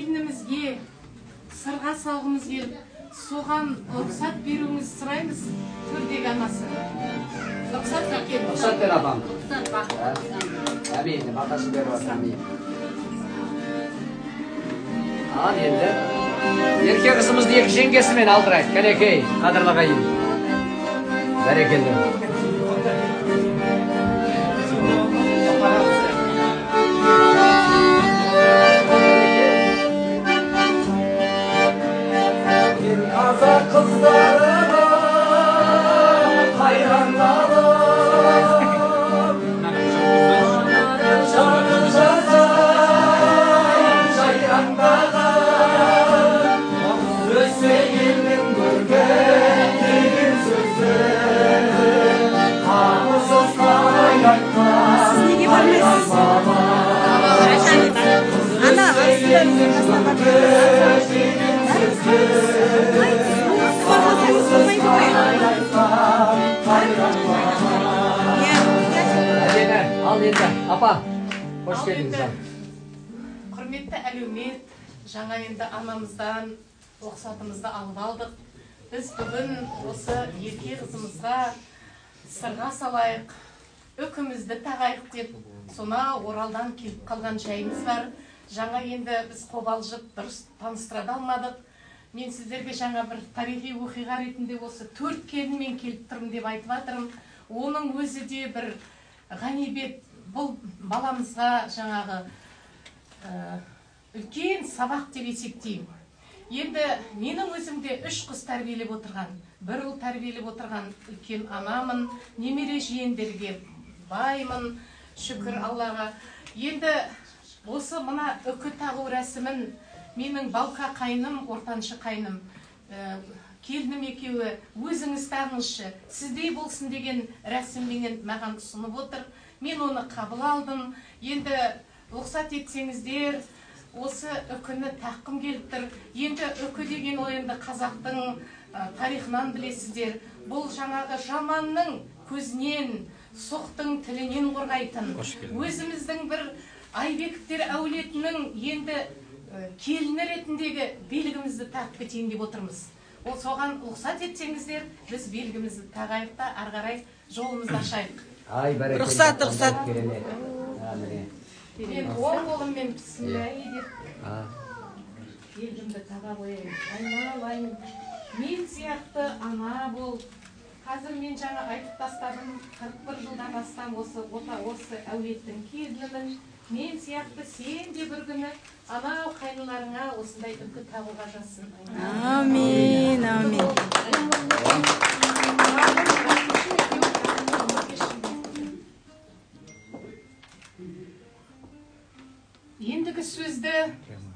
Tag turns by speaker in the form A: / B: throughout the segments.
A: келінімізге сырға салғымыз келіп, соған рұқсат беруіңіз сұраймыз, төрдегі анасы. Рұқсат екен.
B: Рұқсат бер апам. Әмин, батасын беріп жатыр, әмин. Ал енді. Ерке қызымызды екі жеңгесімен алдырайық. Кәлекей, қадірлі ағайын. Бәрекелді.
C: Қазақ қыздарына қайрандалып, жаны жазан жайраңдаған, өссе елдің көрге келген сөзі, қамысыз қалай айтқан.
D: Сіз неге бармайсыз? Ана,
B: Ал енді, апа, қош келдіңіз.
A: Құрметті әлеумет, жаңа енді анамыздан рұқсатымызды алып алдық. Біз бүгін осы ерке қызымызға сырға салайық, үкімізді тағайық деп, сонау Оралдан келіп қалған жайымыз бар. Жаңа енді біз қобалжып дұрыс таныстыра алмадық. Мен сіздерге жаңа бір тарихи оқиға ретінде осы 4 келінмен келіп тұрмын деп айтып жатырмын. Оның өзі де бір ғанибет, бұл баламызға жаңағы үлкен сабақ деп есептеймін. Енді менің өзімде 3 қыз тәрбиелеп отырған, 1 ұл тәрбиелеп отырған үлкен анамын, немере жиендерге баймын, шүкір Аллаға. Енді осы мына үкі тағу рәсімін менің балқа қайным, ортаншы қайным, келінім екеуі өзіңіз тағыңызшы, сіздей болсын деген рәсімменен маған ұсынып отыр. Мен оны қабыл алдым. Енді рұқсат етсеңіздер, осы үкіні таққым келіп тұр. Енді үкі деген ол енді қазақтың тарихынан білесіздер. Бұл жаңағы жаманның көзінен, соқтың тілінен қорғайтын. Өзіміздің бір Айбековтер әулетінің енді келіні ретіндегі белгімізді тағып кетейін деп отырмыз. Ол соған рұқсат етсеңіздер, біз белгімізді тағайық та ары қарай жолымызды ашайық.
D: рұқсат.
A: Мен оң қолыммен бісмілләхи деп белгімді таға қояйын. Айналайын, мен сияқты ана бол. Қазір мен жаңа айтып тастадым, 41 жылдан астам осы әулеттің келінімін. Мен сияқты сен де бір күні анау қайныларыңа осындай үкі тағуға жазсын.
D: Амин, амин.
A: Ендігі сөзді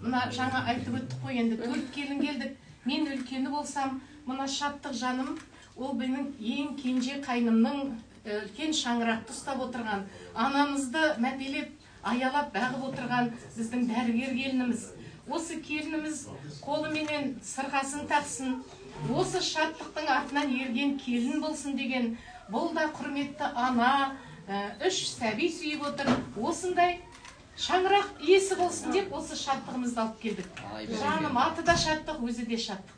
A: мына жаңа айтып өттік қой, енді 4 келін келдік. Мен үлкені болсам, мына шаттық жаным, ол менің ең кенже қайнымның үлкен шаңырақты ұстап отырған, анамызды мәпелеп, аялап бағып отырған біздің дәрігер келініміз. Осы келініміз қолыменен сырғасын тақсын, осы шаттықтың артынан ерген келін болсын деген, бұл да құрметті ана, 3 сәби сүйіп отыр. Осындай шаңырақ иесі болсын деп, осы шаттығымызды алып келдік. Жаным аты да шаттық, өзі де шаттық.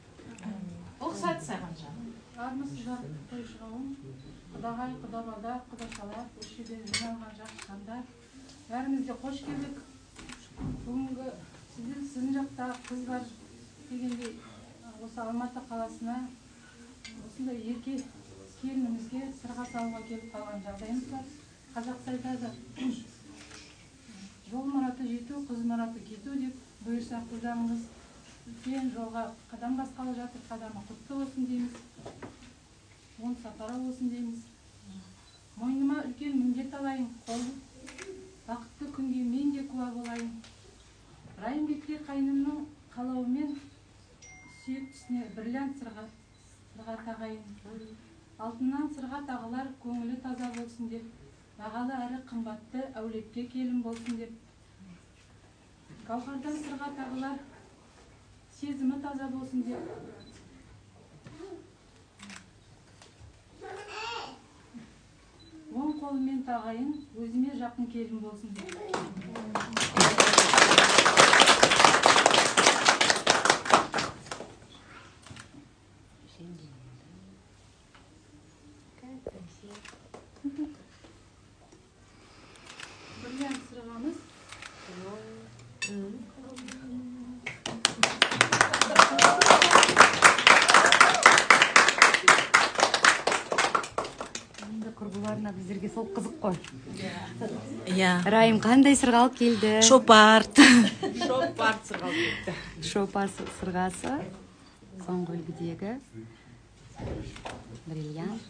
A: Рұқсат саған жаным.
E: Армысыздар, қойшығауым, құдағай, құдабалдар, құдашалар, көшеден жиналған жақшандар. Бәрімізде қош келдік. Бүгінгі сіздің жақта қыздар дегендей осы Алматы қаласына осындай ерке келінімізге сырға салуға келіп қалған жағдайымыз бар. Қазақта айтады, жол мұраты жету, қыз мұраты кету деп, бұйырса қыздарыңыз үлкен жолға қадам басқалы жатыр, қадамы құтты болсын дейміз. Оң сапары болсын дейміз. Мойныма үлкен міндет алайын, бақытты күнге мен де куә болайын. Райымбекте қайнымның қалауымен сүйектісіне бриллиант сырға тағайын. Алтыннан сырға тағылар көңілі таза болсын деп, бағалы әрі қымбатты әулетке келін болсын деп. Гауһардан сырға тағылар сезімі таза болсын деп. Оң қолымен тағайын, өзіме жақын келін болсын деп.
F: сол қызық қой.
D: Иә.
F: Райым қандай сырға алып келді?
D: Шопарт.
F: Шопар сырғасы. Соңғы үлгідегі. Бриллиант.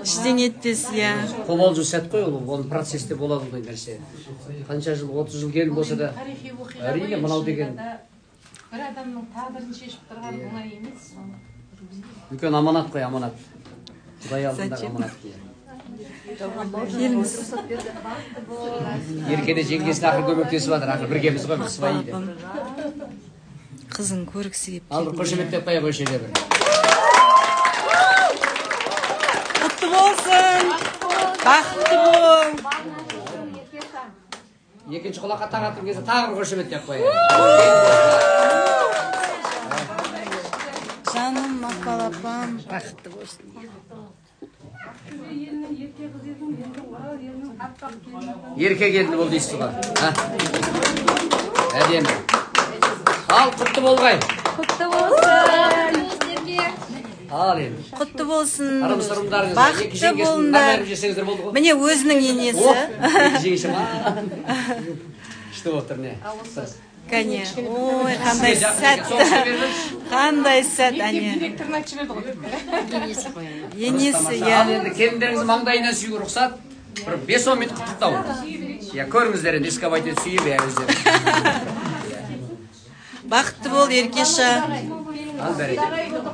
D: Ештеңе етпес, иә.
B: Қобалжу сәт қой ол, оның процесте болады ондай нәрсе. Қанша жыл, 30 жыл келін болса да, әрине мынау деген
A: бір адамның тағдырын шешіп тұрған оңай емес.
B: үлкен аманат қой, аманат. Құдай алдындағы аманат қой.
D: Келіңіз.
B: Еркеде жеңгесіне ақыр көмектесіп жатыр, ақыр біргеміз ғой, қысбай дейді.
D: Қызын көргісі кеп.
B: Ал бір қошеметтеп қоя көшеде бір.
D: Құтты болсын. Бақытты бол.
B: Екінші құлаққа тағатын кезде тағы бір қошеметтеп қоя.
D: Жаным, Мақпал апам, бақытты болсын.
B: Ерке келді бол дейсіз ғой. Әдемі. Ал, құтты болғай.
F: Құтты болсын.
B: Ал енді.
D: Құтты болсын.
B: Арым-сырымдарыңыз.
D: Бақытты болыңдар. Міне өзінің енесі.
B: Жеңші ма? Ішті отыр не?
D: Кәне. Ой, қандай сәт. Қандай сәт, әне.
A: Директорын айтып жіберді ғой.
D: Енесі, иә.
B: Ал енді келіндеріңізді маңдайына сүюге рұқсат. Бір 5-10 минут құттықтау. Я көріңіздер енді эскавайт етіп сүйіп өздері.
D: Бақытты бол, Еркеша.
B: Ал бәрекелді.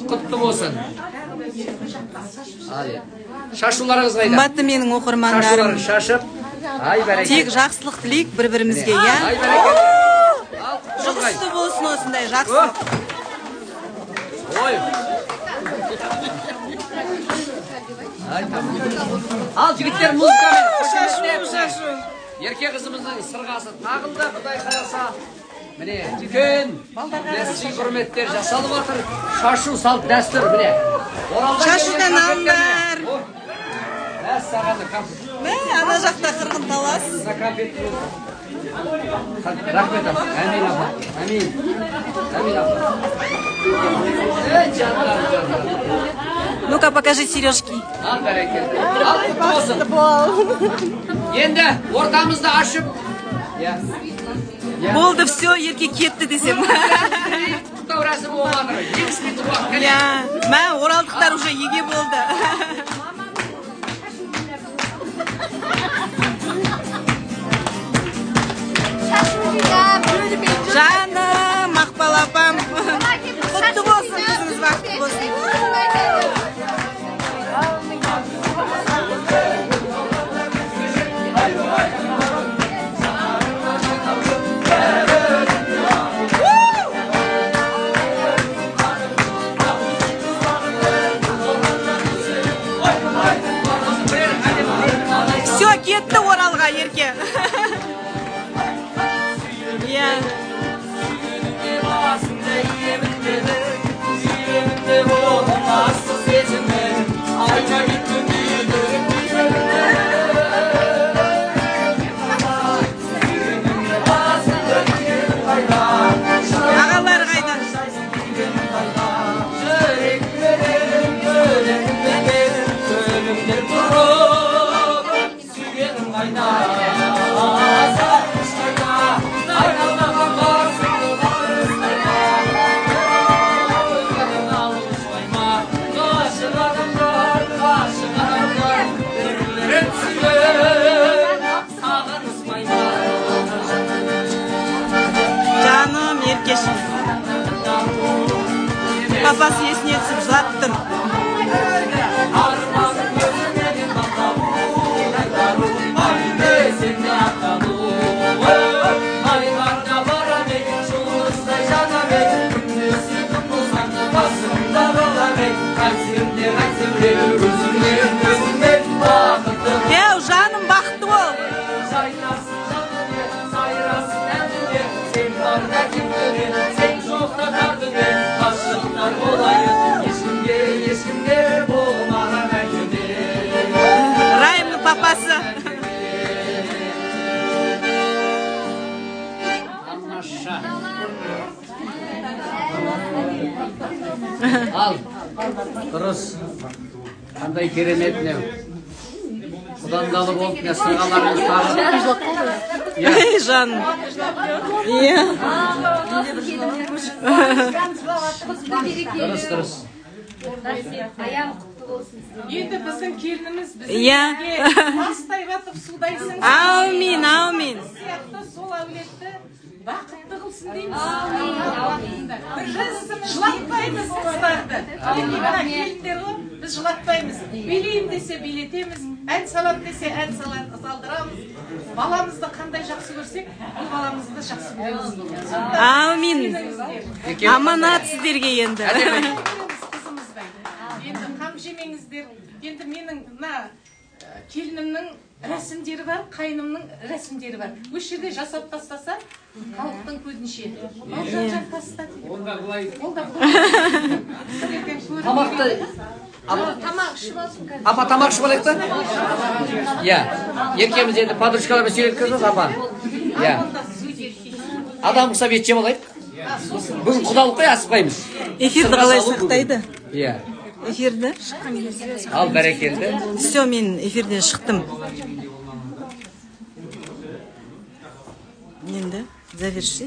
B: Құтты болсын. Ал енді. Шашуларыңыз қайда?
D: Қымбатты менің оқырмандарым.
B: Шашуларын шашып. Ай бәрекелді.
D: Тек жақсылық тілейік бір-бірімізге, иә?
B: Ай бәрекелді. Ал
D: Жұғысты болсын осындай жақсылық.
B: Ой. Ай тамам. Ал жігіттер музыкамен шашу. Ерке қызымыздың сырғасы тағылды, Құдай қаласа. Міне, үлкен нәсіл құрметтер жасалып отыр. Шашу салт дәстүр, міне.
D: Шашудан алыңдар.
B: Сағаны конфет.
D: Мә, ана жақта қырғын талас.
B: Конфет. Рахмет апа. Әмин апа. Әмин. Әмин апа. Жандар.
D: Ну-ка, покажи сережки.
B: Ал бәрекелді. Ал құтты болсын. Енді ортамызды ашып.
D: Болды, все, ерке кетті десем.
B: Құттықтау рәсімі болғаны. 20 минут уақыт.
D: Иә, мә, оралдықтар уже еге болды. Жаным, Мақпал апам. Құтты болсын, қызыңыз бақытты болсын. Все, кетті Оралға, ерке. Иә. Ағалар қайда? Жаным, еркешім. Папасы есіне түсіп жылаттым. Еу, жаным, бақытты бол. Райымның папасы.
B: Ал. Дұрыс. Қандай керемет мынау. Құдандалы болып мына сырғаларымыз тағып.
D: Ей, жаным. Иә.
B: Дұрыс.
A: Енді біздің келініміз
D: Иә.
A: тастай батып судайсың.
D: Аумин, аумин.
A: Сияқты сол әулетті бақытты қылсын дейміз. Біз жылатпаймыз қыздарды. Келіндер ғой, біз жылатпаймыз. Билейім десе билетеміз, ән салам десе ән салдырамыз. Баламызды қандай жақсы көрсек, бұл баламызды жақсы көреміз.
D: Аумин. Аманат сіздерге енді.
A: Қызымыздай. Енді қам жемеңіздер. Енді менің келінімнің рәсімдері бар, қайнымның рәсімдері бар. Өз жерде жасап тастаса, халықтың көзінше. Ол жан таста дейді.
B: Ол да бұлай.
A: Тамақты
B: тамақ ішіп алсын. Апа, тамақ ішіп алайық та? Иә. Еркеміз енді подружкалармен сөйлеткізді, апа. Иә. Адам құсап ет жеп алайық. Бүгін құдалық қой, асықпаймыз.
D: Эфирді қалай сақтайды?
B: Иә.
D: Эфирді?
B: Ал, бәрекелді.
D: Все, мен эфирден шықтым. Енді заверши.